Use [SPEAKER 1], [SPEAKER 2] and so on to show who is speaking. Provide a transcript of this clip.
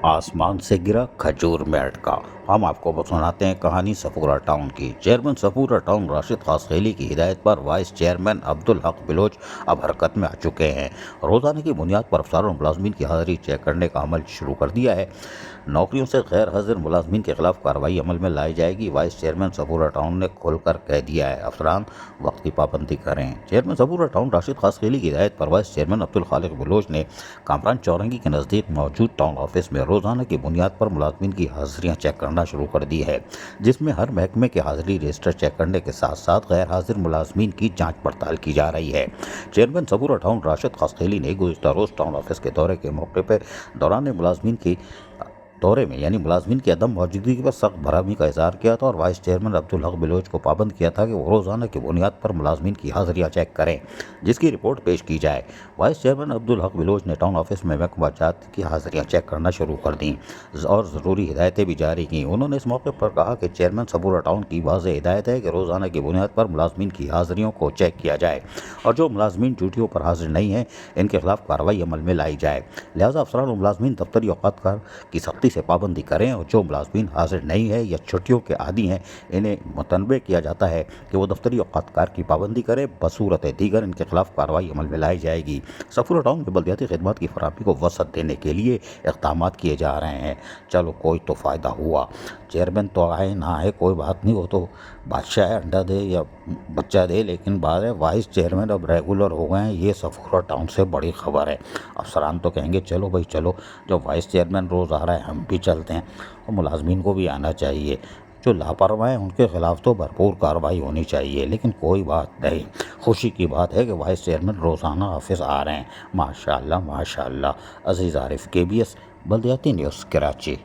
[SPEAKER 1] आसमान से गिरा खजूर में अटका। हम आपको सुनाते हैं कहानी सफूरा टाउन की। चेयरमैन सफूरा टाउन राशिद खासखेली की हिदायत पर वाइस चेयरमैन अब्दुल हक बिलोच अब हरकत में आ चुके हैं। रोजाना की बुनियाद पर अफसर और मुलाजमीन की हाजिरी चेक करने का अमल शुरू कर दिया है। नौकरियों से गैर हाजिर मुलाजमीन के खिलाफ कार्रवाई अमल में लाई जाएगी। वाइस चेयरमैन सफूरा टाउन ने खुलकर कह दिया है, अफसरान वक्त की पाबंदी करें। चेयरमैन सफूरा टाउन राशिद खासखेली की हिदायत पर वाइस चेयरमैन अब्दुल खालिक बिलोच ने कामरान चौरंगी के नज़दीक मौजूद टाउन ऑफिस में रोजाना की बुनियाद पर मुलाजमीन की हाजिरियां चेक करना शुरू कर दी है, जिसमें हर महकमे के हाजिरी रजिस्टर चेक करने के साथ साथ गैर हाजिर मुलाजमीन की जांच पड़ताल की जा रही है। चेयरमैन सफूरा टाउन राशिद खासखेली ने गुज़िश्ता रोज टाउन ऑफिस के दौरे के मौके पर दौरान मुलाजमीन की दौरे में मुलाजमीन की अदम मौजूदगी पर सख्त बरहमी का इजहार किया था और वाइस चेयरमैन अब्दुल हक बिलोच को पाबंद किया था कि वो रोजाना की बुनियाद पर मुलाजमीन की हाजिरियां चेक करें, जिसकी रिपोर्ट पेश की जाए। वाइस चेयरमैन अब्दुल हक बिलोच ने टाउन ऑफिस में महकमा जात की हाजिरियां चेक करना शुरू कर दी और ज़रूरी हिदायतें भी जारी की। उन्होंने इस मौके पर कहा कि चेयरमैन सफूरा टाउन की वाज़ेह हिदायत है कि रोजाना की बुनियाद पर मुलाजमीन की हाजिरियों को चेक किया जाए और जो मुलाजमीन ड्यूटियों पर हाजिर नहीं हैं इनके खिलाफ कार्रवाई अमल में लाई जाए। लिहाजा अफसरान और मुलाजमीन दफ्तरी औकात की सख्ती से पाबंदी करें और जो मुलाजमीन हाजिर नहीं है या छुट्टियों के आदी हैं इन्हें मुतनबे किया जाता है कि वो दफ्तरी औकात की पाबंदी करें। बसूरत दीगर इनके खिलाफ कार्रवाई अमल में लाई जाएगी। सफूरा टाउन में बल्दियाती खिदमत की फराहमी को वसअत देने के लिए इक़दाम किए जा रहे हैं। चलो कोई तो फ़ायदा हुआ। चेयरमैन तो आए ना आए कोई बात नहीं, वो तो बादशाह है, अंडा दे या बच्चा दे, लेकिन बात है वाइस चेयरमैन अब रेगुलर हो गए हैं। ये सफूरा टाउन से बड़ी खबर है। अफसरान तो कहेंगे चलो भाई चलो, जब वाइस चेयरमैन रोज़ आ रहा है हम भी चलते हैं, और मुलाजमीन को भी आना चाहिए। जो लापरवाह हैं उनके खिलाफ तो भरपूर कार्रवाई होनी चाहिए। लेकिन कोई बात नहीं, खुशी की बात है कि वाइस चेयरमैन रोज़ाना ऑफिस आ रहे हैं। माशाअल्लाह माशाअल्लाह। अजीज़ आरिफ, KBS बल्दियाती न्यूज़, कराची।